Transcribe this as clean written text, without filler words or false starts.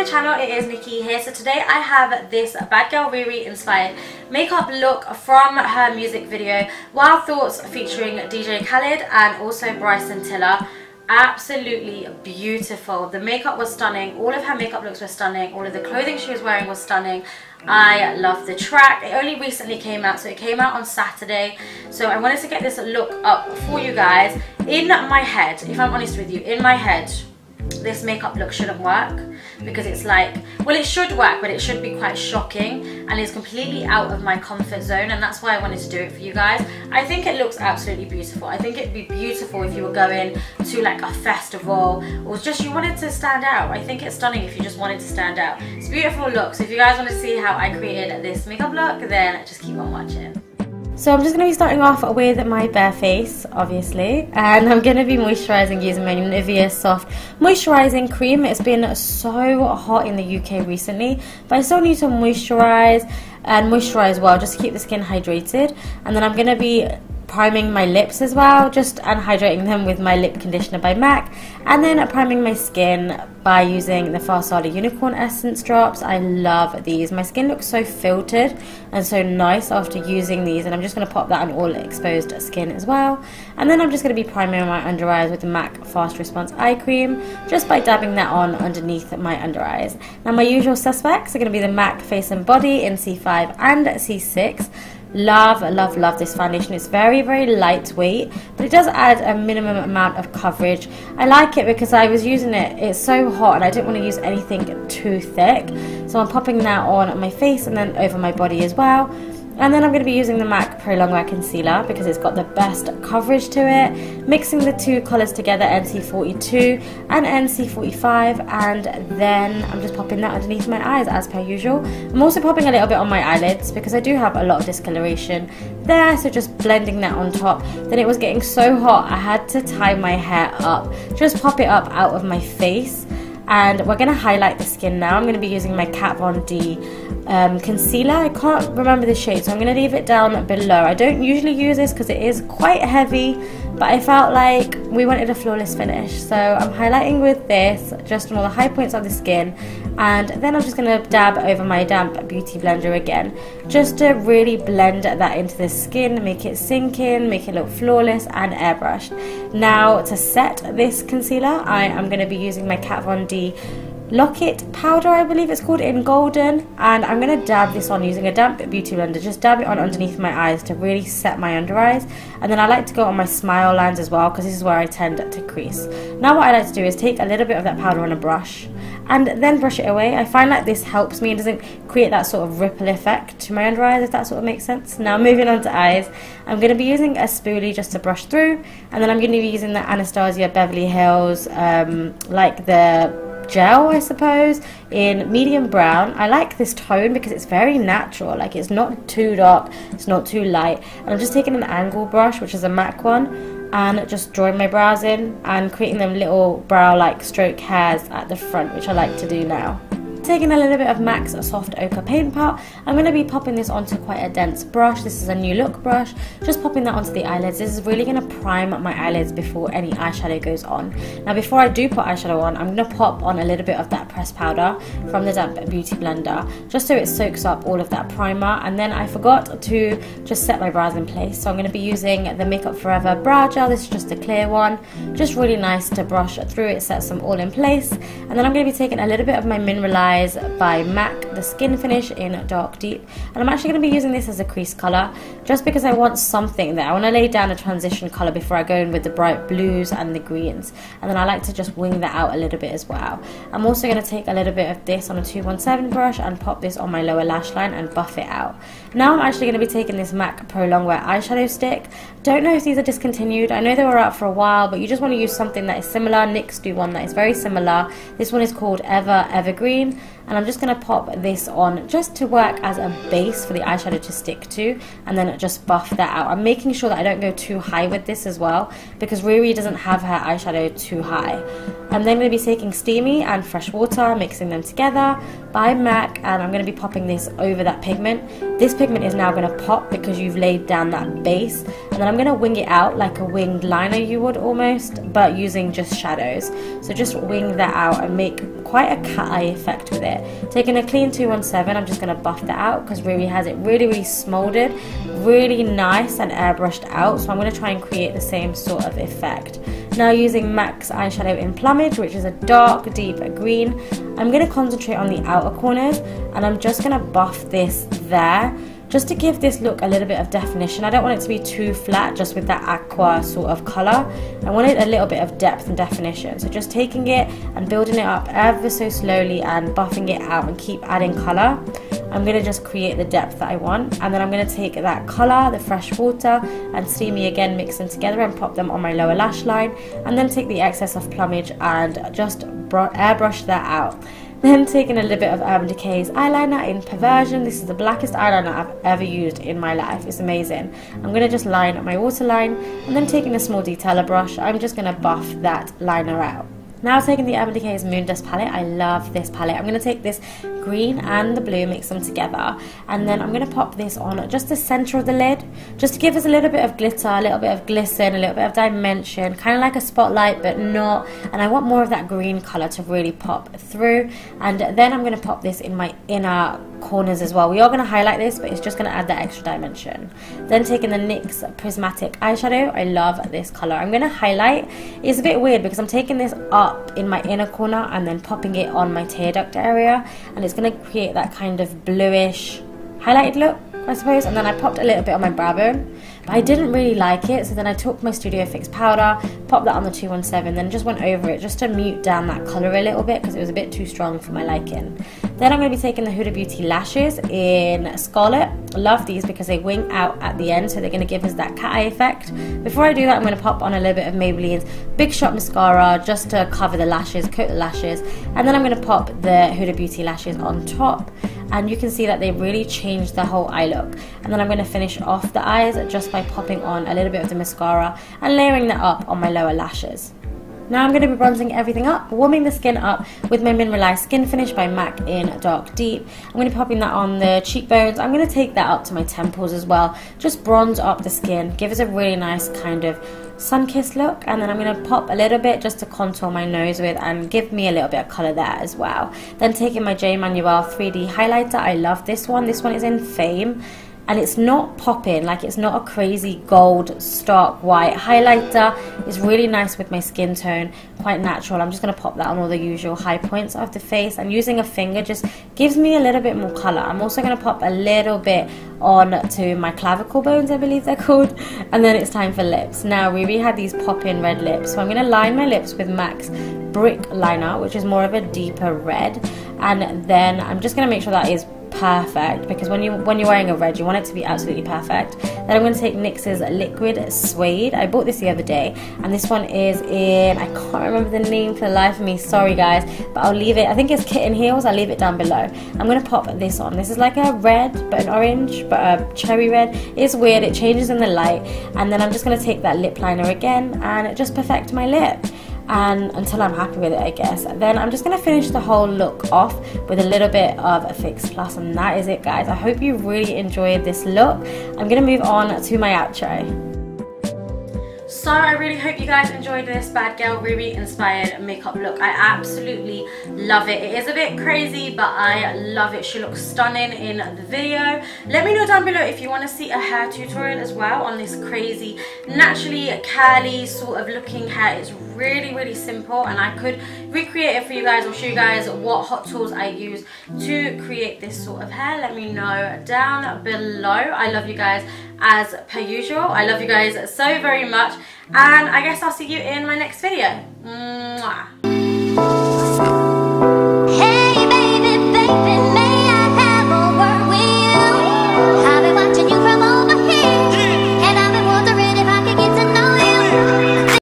channel, it is Nikki here. So today I have this Bad Girl Riri inspired makeup look from her music video Wild Thoughts featuring DJ Khaled and also Bryson Tiller. Absolutely beautiful. The makeup was stunning. All of her makeup looks were stunning. All of the clothing she was wearing was stunning. I love the track. It only recently came out, so it came out on Saturday. So I wanted to get this look up for you guys. In my head, if I'm honest with you, in my head, this makeup look shouldn't work because it's like, well, it should work, but it should be quite shocking and it's completely out of my comfort zone, and that's why I wanted to do it for you guys. I think it looks absolutely beautiful. I think it'd be beautiful if you were going to like a festival or just you wanted to stand out. I think it's stunning if you just wanted to stand out. It's a beautiful look. So if you guys want to see how I created this makeup look, then just keep on watching. So I'm just going to be starting off with my bare face, obviously, and I'm going to be moisturising using my NIVEA Soft Moisturising Cream. It's been so hot in the UK recently, but I still need to moisturise and moisturise well just to keep the skin hydrated. And then I'm going to be priming my lips as well, just and hydrating them with my lip conditioner by MAC, and then priming my skin by using the FARSALI Unicorn Essence drops. I love these. My skin looks so filtered and so nice after using these, and I'm just going to pop that on all exposed skin as well. And then I'm just going to be priming my under eyes with the MAC Fast Response Eye Cream, just by dabbing that on underneath my under eyes. Now my usual suspects are going to be the MAC Face and Body in C5 and C6. Love, love, love this foundation. It's very, very lightweight, but it does add a minimum amount of coverage. I like it because I was using it, it's so hot and I didn't want to use anything too thick. So I'm popping that on my face and then over my body as well. And then I'm going to be using the MAC Pro Longwear Concealer because it's got the best coverage to it. Mixing the two colours together, NC42 and NC45. And then I'm just popping that underneath my eyes as per usual. I'm also popping a little bit on my eyelids because I do have a lot of discoloration there. So just blending that on top. Then it was getting so hot I had to tie my hair up. Just pop it up out of my face. And we're going to highlight the skin now. I'm going to be using my KATVOND concealer. I can't remember the shade, so I'm going to leave it down below. I don't usually use this because it is quite heavy, but I felt like we wanted a flawless finish. So I'm highlighting with this, just on all the high points of the skin. And then I'm just going to dab over my damp beauty blender again, just to really blend that into the skin, make it sink in, make it look flawless and airbrushed. Now to set this concealer, I am going to be using my Kat Von D Lock-It powder, I believe it's called, in golden, and I'm going to dab this on using a damp beauty blender. Just dab it on underneath my eyes to really set my under eyes, and then I like to go on my smile lines as well because this is where I tend to crease. Now what I like to do is take a little bit of that powder on a brush and then brush it away. I find like this helps me, it doesn't create that sort of ripple effect to my under eyes, if that sort of makes sense. Now moving on to eyes, I'm going to be using a spoolie just to brush through, and then I'm going to be using the Anastasia Beverly Hills like the gel, I suppose, in medium brown. I like this tone because it's very natural, like it's not too dark, it's not too light. And I'm just taking an angle brush, which is a MAC one, and just drawing my brows in and creating them little brow like stroke hairs at the front, which I like to do now. Taking a little bit of MAC's Soft Ochre Paint Pot, I'm going to be popping this onto quite a dense brush. This is a New Look brush, just popping that onto the eyelids. This is really going to prime my eyelids before any eyeshadow goes on. Now before I do put eyeshadow on, I'm going to pop on a little bit of that pressed powder from the damp beauty blender, just so it soaks up all of that primer. And then I forgot to just set my brows in place, so I'm going to be using the Makeup Forever brow gel. This is just a clear one, just really nice to brush through. It sets them all in place. And then I'm going to be taking a little bit of my Mineralize by MAC, the Skin Finish in Dark Deep, and I'm actually going to be using this as a crease colour just because I want something there. I want to lay down a transition colour before I go in with the bright blues and the greens, and then I like to just wing that out a little bit as well. I'm also going to take a little bit of this on a 217 brush and pop this on my lower lash line and buff it out. Now I'm actually going to be taking this MAC Pro Longwear eyeshadow stick. Don't know if these are discontinued. I know they were out for a while, but you just want to use something that is similar. NYX do one that is very similar. This one is called Evergreen, and I'm just going to pop this on just to work as a base for the eyeshadow to stick to, and then just buff that out. I'm making sure that I don't go too high with this as well because Riri doesn't have her eyeshadow too high. I'm then going to be taking Steamy and Fresh Water, mixing them together by MAC, and I'm going to be popping this over that pigment. This pigment is now going to pop because you've laid down that base, and then I'm going to wing it out like a winged liner you would almost, but using just shadows. So just wing that out and make quite a cat eye effect with it. Taking a clean 217, I'm just going to buff that out because RIRI has it really smoldered, really nice and airbrushed out. So I'm going to try and create the same sort of effect. Now using MAC's eyeshadow in Plumage, which is a dark, deep green, I'm going to concentrate on the outer corners and I'm just going to buff this there, just to give this look a little bit of definition. I don't want it to be too flat just with that aqua sort of colour. I wanted a little bit of depth and definition. So just taking it and building it up ever so slowly and buffing it out and keep adding colour. I'm going to just create the depth that I want, and then I'm going to take that colour, the fresh water and Steamy again, mix them together and pop them on my lower lash line, and then take the excess of Plumage and just airbrush that out. Then taking a little bit of Urban Decay's eyeliner in Perversion. This is the blackest eyeliner I've ever used in my life. It's amazing. I'm going to just line up my waterline, and then taking a small detailer brush, I'm just going to buff that liner out. Now taking the Urban Decay's Moondust palette, I love this palette. I'm going to take this green and the blue, mix them together, and then I'm going to pop this on just the centre of the lid, just to give us a little bit of glitter, a little bit of glisten, a little bit of dimension, kind of like a spotlight but not, and I want more of that green colour to really pop through. And then I'm going to pop this in my inner corners as well. We are going to highlight this, but it's just going to add that extra dimension. Then taking the NYX Prismatic eyeshadow, I love this colour. I'm going to highlight. It's a bit weird because I'm taking this up in my inner corner and then popping it on my tear duct area, and it's going to create that kind of bluish highlighted look, I suppose. And then I popped a little bit on my brow bone, but I didn't really like it, so then I took my Studio Fix powder, popped that on the 217, then just went over it just to mute down that colour a little bit because it was a bit too strong for my liking. Then I'm going to be taking the Huda Beauty lashes in Scarlet. I love these because they wing out at the end, so they're going to give us that cat eye effect. Before I do that, I'm going to pop on a little bit of Maybelline's Big Shot Mascara just to cover the lashes, coat the lashes, and then I'm going to pop the Huda Beauty lashes on top. And you can see that they really changed the whole eye look. And then I'm going to finish off the eyes just by popping on a little bit of the mascara and layering that up on my lower lashes. Now I'm going to be bronzing everything up, warming the skin up with my Mineralize Skin Finish by MAC in Dark Deep. I'm going to be popping that on the cheekbones. I'm going to take that up to my temples as well. Just bronze up the skin, give us a really nice kind of sun-kissed look. And then I'm going to pop a little bit just to contour my nose with and give me a little bit of colour there as well. Then taking my J. Manuel 3D highlighter. I love this one. This one is in Fame. And it's not popping, like it's not a crazy gold stark white highlighter. It's really nice with my skin tone, quite natural. I'm just going to pop that on all the usual high points of the face, and using a finger just gives me a little bit more colour. I'm also going to pop a little bit on to my clavicle bones, I believe they're called, and then it's time for lips. Now RIRI had these pop-in red lips, so I'm going to line my lips with MAC's Brick Liner, which is more of a deeper red, and then I'm just going to make sure that is perfect, because when you're wearing a red, you want it to be absolutely perfect. Then I'm going to take NYX's Liquid Suede. I bought this the other day, and this one is in, I can't remember the name for the life of me, sorry guys, but I'll leave it, I think it's Kitten Heels, I'll leave it down below. I'm going to pop this on. This is like a red, but an orange, but a cherry red. It's weird, it changes in the light. And then I'm just going to take that lip liner again and just perfect my lip, and until I'm happy with it, I guess. Then I'm just going to finish the whole look off with a little bit of a Fix Plus, and that is it, guys. I hope you really enjoyed this look. I'm going to move on to my outro. So I really hope you guys enjoyed this Bad Girl RIRI inspired makeup look. I absolutely love it. It is a bit crazy, but I love it. She looks stunning in the video. Let me know down below if you want to see a hair tutorial as well on this crazy, naturally curly sort of looking hair. It's really simple, and I could recreate it for you guys or show you guys what hot tools I use to create this sort of hair. Let me know down below. I love you guys as per usual. I love you guys so very much, and I guess I'll see you in my next video. Mwah.